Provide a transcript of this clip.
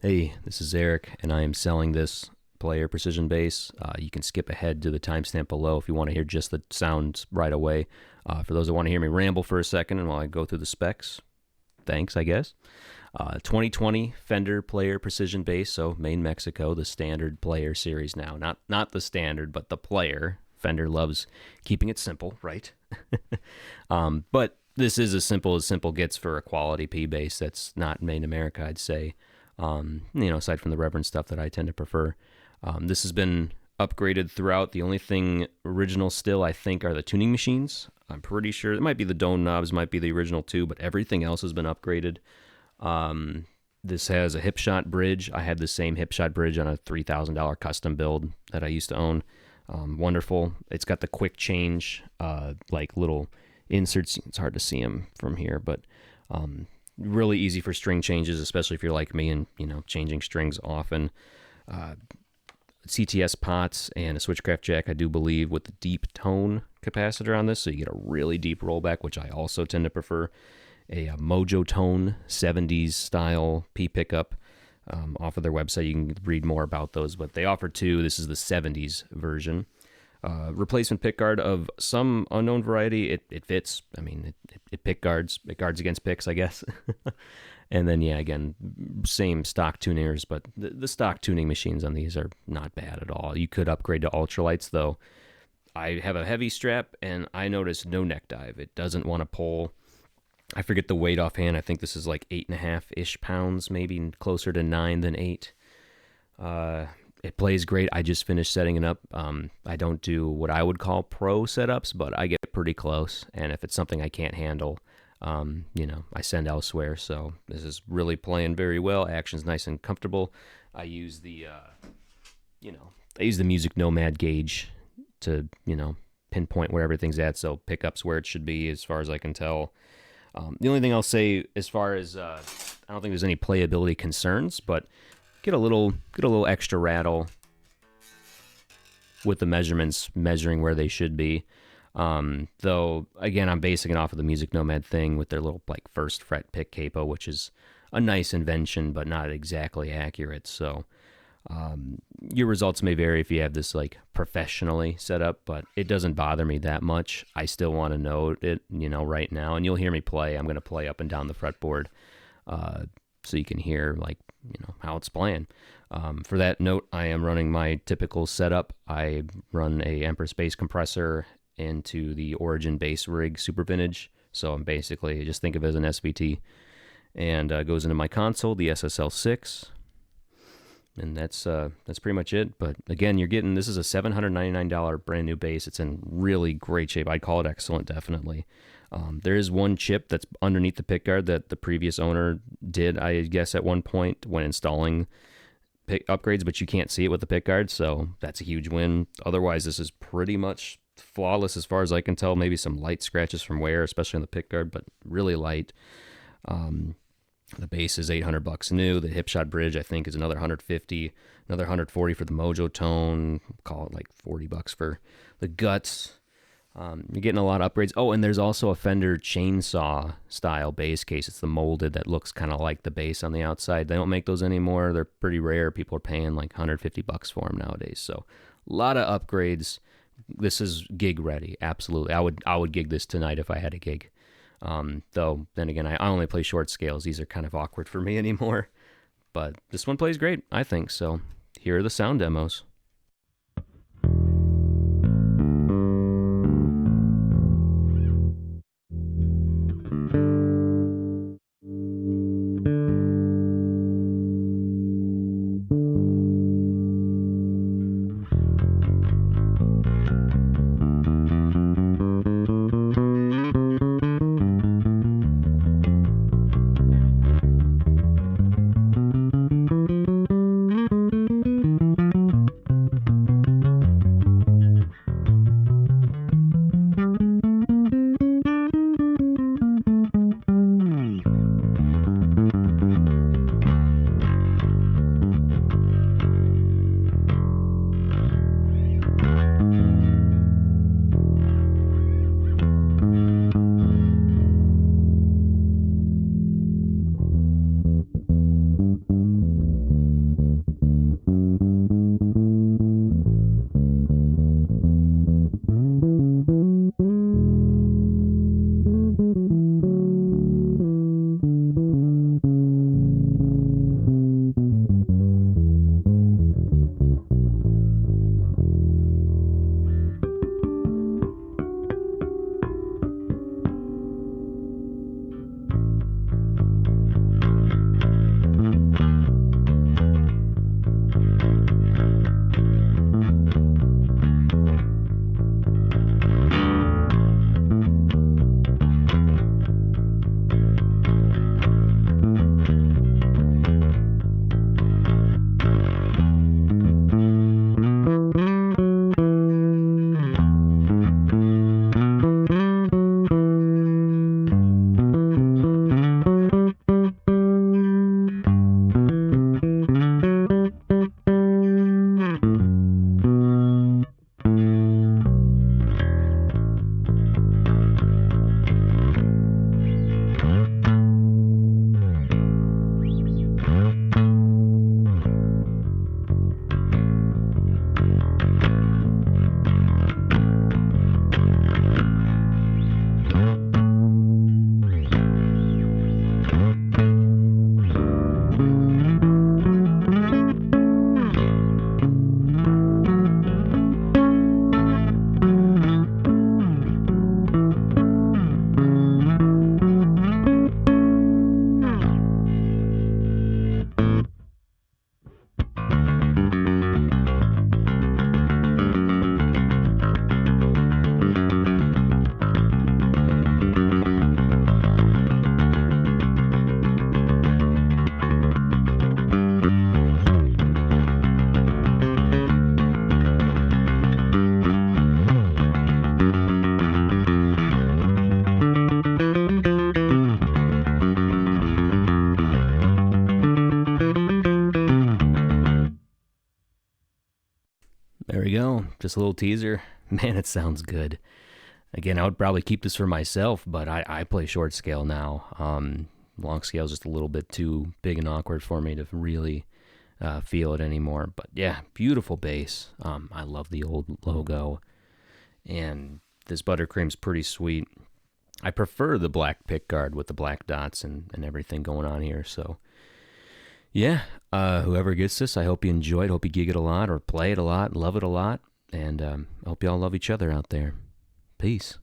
Hey, this is Eric, and I am selling this player precision bass. You can skip ahead to the timestamp below if you want to hear just the sounds right away. For those that want to hear me ramble for a second and while I go through the specs, thanks, I guess. 2020 Fender player precision bass, so Maine, Mexico, the standard player series now. Not the standard, but the player. Fender loves keeping it simple, right? But this is as simple gets for a quality P bass that's not made in America, I'd say. Aside from the Reverend stuff that I tend to prefer. This has been upgraded throughout. The only thing original still, I think, are the tuning machines. I'm pretty sure it might be the dome knobs, might be the original too, but everything else has been upgraded. This has a hip shot bridge. I had the same hip shot bridge on a $3,000 custom build that I used to own. Wonderful. It's got the quick change, like little inserts. It's hard to see them from here, but really easy for string changes, especially if you're like me and changing strings often. CTS pots and a switchcraft jack, I do believe, with the deep tone capacitor on this, so you get a really deep rollback, which I also tend to prefer. A Mojotone 70s style P pickup off of their website. You can read more about those, but they offer two. This is the 70s version. Replacement pickguard of some unknown variety. It fits. I mean, it pick guards. It guards against picks, I guess. And then, yeah, again, same stock tuners, but the stock tuning machines on these are not bad at all. You could upgrade to ultralights, though. I have a heavy strap, and I noticed no neck dive. It doesn't want to pull. I forget the weight offhand. I think this is like 8.5-ish pounds, maybe closer to 9 than 8. It plays great. I just finished setting it up. I don't do what I would call pro setups, but I get pretty close. And if it's something I can't handle, I send elsewhere. So this is really playing very well. Action's nice and comfortable. I use the, Music Nomad gauge to, pinpoint where everything's at. So pickups where it should be, as far as I can tell. The only thing I'll say, as far as I don't think there's any playability concerns, but get a little extra rattle with the measurements measuring where they should be. Though again, I'm basing it off of the Music Nomad thing with their little like first fret pick capo, which is a nice invention, but not exactly accurate. So your results may vary if you have this like professionally set up, but it doesn't bother me that much. I still want to know it, right now, and you'll hear me play. I'm going to play up and down the fretboard, so you can hear like, how it's playing. For that note, I am running my typical setup. I run a Empress bass compressor into the Origin bass rig Super Vintage. So I'm basically, just think of it as an SVT, and goes into my console, the SSL6. And that's pretty much it. But again, this is a $799 brand new bass. It's in really great shape. I'd call it excellent, definitely. There is one chip that's underneath the pickguard that the previous owner did, I guess, at one point when installing pick upgrades, but you can't see it with the pickguard, so that's a huge win. Otherwise, this is pretty much flawless as far as I can tell. Maybe some light scratches from wear, especially on the pickguard, but really light. The bass is $800 new. The hipshot bridge, I think, is another $150, another $140 for the Mojotone. Call it like $40 for the guts. You're getting a lot of upgrades. Oh, and there's also a Fender chainsaw style bass case. It's the molded that looks kind of like the bass on the outside. They don't make those anymore. They're pretty rare. People are paying like $150 for them nowadays. So a lot of upgrades. This is gig ready. Absolutely. I would gig this tonight if I had a gig. Though then again, I only play short scales. These are kind of awkward for me anymore. But this one plays great, I think. So here are the sound demos. just a little teaser. Man, it sounds good. Again, I would probably keep this for myself, but I play short scale now. Long scale is just a little bit too big and awkward for me to really feel it anymore. But yeah, beautiful bass. I love the old logo, and this buttercream's pretty sweet. I prefer the black pickguard with the black dots and everything going on here. So yeah, whoever gets this, I hope you enjoy it. Hope you gig it a lot or play it a lot, love it a lot, and I hope you all love each other out there. Peace.